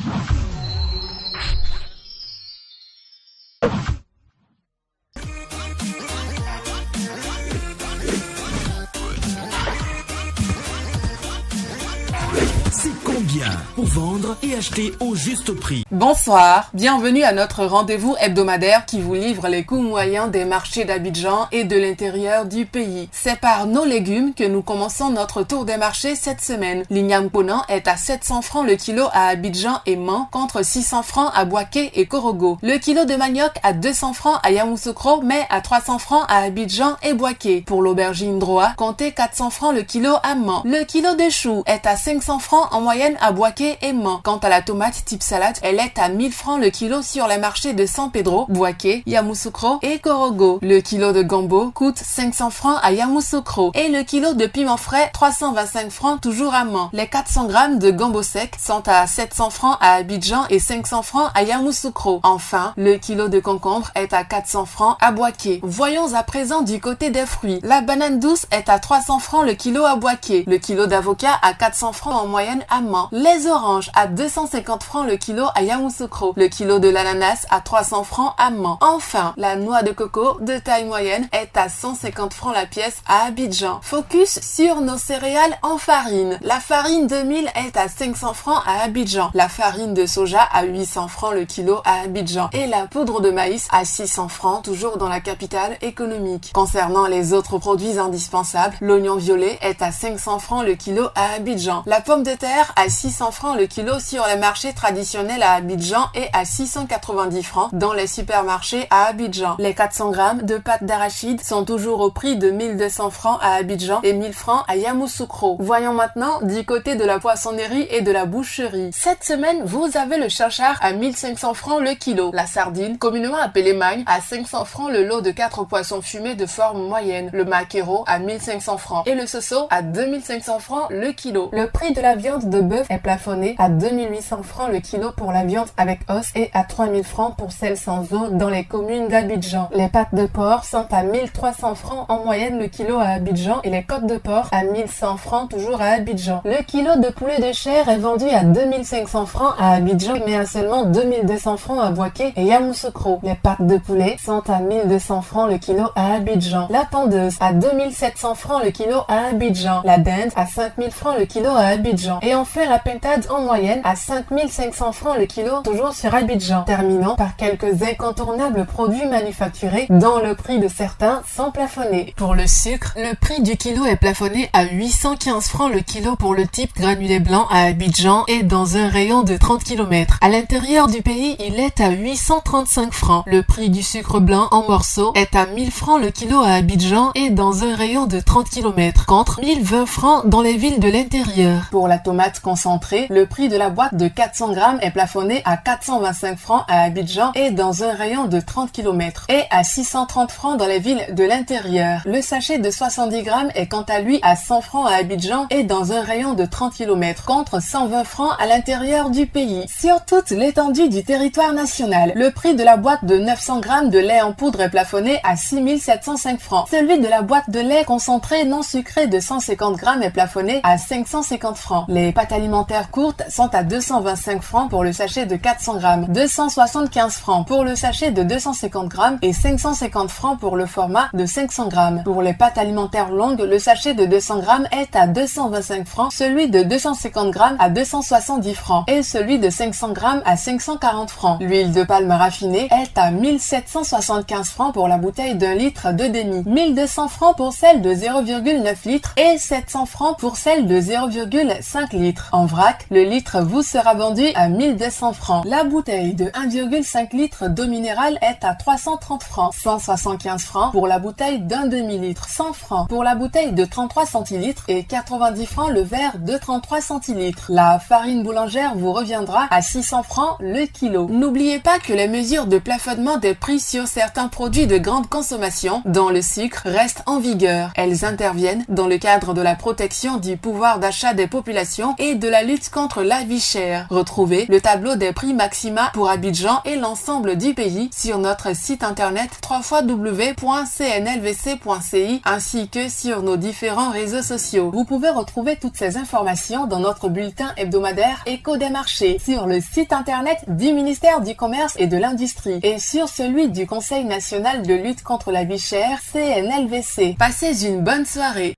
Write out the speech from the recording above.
C'est combien pour vendre et acheter au juste prix? Bonsoir, bienvenue à notre rendez-vous hebdomadaire qui vous livre les coûts moyens des marchés d'Abidjan et de l'intérieur du pays. C'est par nos légumes que nous commençons notre tour des marchés cette semaine. L'igname ponant est à 700 francs le kilo à Abidjan et Mans contre 600 francs à Boaké et Korogo. Le kilo de manioc à 200 francs à Yamoussoukro mais à 300 francs à Abidjan et Boaké. Pour l'aubergine droit, comptez 400 francs le kilo à Mans. Le kilo de choux est à 500 francs en moyenne à Boaké et Mans. Quant à la tomate type salade, elle est à 1000 francs le kilo sur les marchés de San Pedro, Boaké, Yamoussoukro et Korogo. Le kilo de gombo coûte 500 francs à Yamoussoukro et le kilo de piment frais 325 francs toujours à Mans. Les 400 grammes de gombo sec sont à 700 francs à Abidjan et 500 francs à Yamoussoukro. Enfin, le kilo de concombre est à 400 francs à Boaké. Voyons à présent du côté des fruits. La banane douce est à 300 francs le kilo à Boaké. Le kilo d'avocat à 400 francs en moyenne à Mans. Les oranges à 250 francs le kilo à Yamoussoukro. Le kilo de l'ananas à 300 francs à Mans. Enfin, la noix de coco de taille moyenne est à 150 francs la pièce à Abidjan. Focus sur nos céréales en farine. La farine de mil est à 500 francs à Abidjan. La farine de soja à 800 francs le kilo à Abidjan. Et la poudre de maïs à 600 francs toujours dans la capitale économique. Concernant les autres produits indispensables, l'oignon violet est à 500 francs le kilo à Abidjan. La pomme de terre à 600 francs le kilo sur les marchés traditionnels à Abidjan et à 690 francs dans les supermarchés à Abidjan. Les 400 grammes de pâte d'arachide sont toujours au prix de 1200 francs à Abidjan et 1000 francs à Yamoussoukro. Voyons maintenant du côté de la poissonnerie et de la boucherie. Cette semaine, vous avez le chachar à 1500 francs le kilo. La sardine, communément appelée magne, à 500 francs le lot de 4 poissons fumés de forme moyenne. Le maquereau à 1500 francs et le soso à 2500 francs le kilo. Le prix de la viande de bœuf est plafonné à 2800 francs le kilo pour la viande avec os et à 3000 francs pour celle sans os dans les communes d'Abidjan. Les pâtes de porc sont à 1300 francs en moyenne le kilo à Abidjan et les côtes de porc à 1100 francs toujours à Abidjan. Le kilo de poulet de chair est vendu à 2500 francs à Abidjan mais à seulement 2200 francs à Boaké et Yamoussoukro. Les pâtes de poulet sont à 1200 francs le kilo à Abidjan. La pendeuse à 2700 francs le kilo à Abidjan. La dinde à 5000 francs le kilo à Abidjan. Et enfin la pintade en moyenne à 5500 francs le kilo toujours sur Abidjan. Terminons par quelques incontournables produits manufacturés dont le prix de certains sont plafonnés. Pour le sucre, le prix du kilo est plafonné à 815 francs le kilo pour le type granulé blanc à Abidjan et dans un rayon de 30 km. À l'intérieur du pays, il est à 835 francs. Le prix du sucre blanc en morceaux est à 1000 francs le kilo à Abidjan et dans un rayon de 30 km contre 1020 francs dans les villes de l'intérieur. Pour la tomate concentrée, le prix de la boîte de 400 grammes est plafonné à 425 francs à Abidjan et dans un rayon de 30 km et à 630 francs dans les villes de l'intérieur. Le sachet de 70 grammes est quant à lui à 100 francs à Abidjan et dans un rayon de 30 km contre 120 francs à l'intérieur du pays. Sur toute l'étendue du territoire national, le prix de la boîte de 900 grammes de lait en poudre est plafonné à 6705 francs. Celui de la boîte de lait concentré non sucré de 150 grammes est plafonné à 550 francs. Les pâtes alimentaires courtes sont à 225 francs pour le sachet de 400 grammes, 275 francs pour le sachet de 250 grammes et 550 francs pour le format de 500 grammes. Pour les pâtes alimentaires longues, le sachet de 200 grammes est à 225 francs, celui de 250 grammes à 270 francs et celui de 500 grammes à 540 francs. L'huile de palme raffinée est à 1775 francs pour la bouteille d'1 litre de demi, 1200 francs pour celle de 0,9 litres et 700 francs pour celle de 0,5 litres. En vrac, le litre vous sera vendu à 1200 francs. La bouteille de 1,5 litre d'eau minérale est à 330 francs, 175 francs pour la bouteille d'un demi-litre, 100 francs pour la bouteille de 33 centilitres et 90 francs le verre de 33 centilitres. La farine boulangère vous reviendra à 600 francs le kilo. N'oubliez pas que les mesures de plafonnement des prix sur certains produits de grande consommation, dont le sucre, restent en vigueur. Elles interviennent dans le cadre de la protection du pouvoir d'achat des populations et de la lutte lutte contre la vie chère. Retrouvez le tableau des prix maxima pour Abidjan et l'ensemble du pays sur notre site internet www.cnlvc.ci ainsi que sur nos différents réseaux sociaux. Vous pouvez retrouver toutes ces informations dans notre bulletin hebdomadaire Écho des marchés sur le site internet du ministère du Commerce et de l'Industrie et sur celui du Conseil national de lutte contre la vie chère CNLVC. Passez une bonne soirée.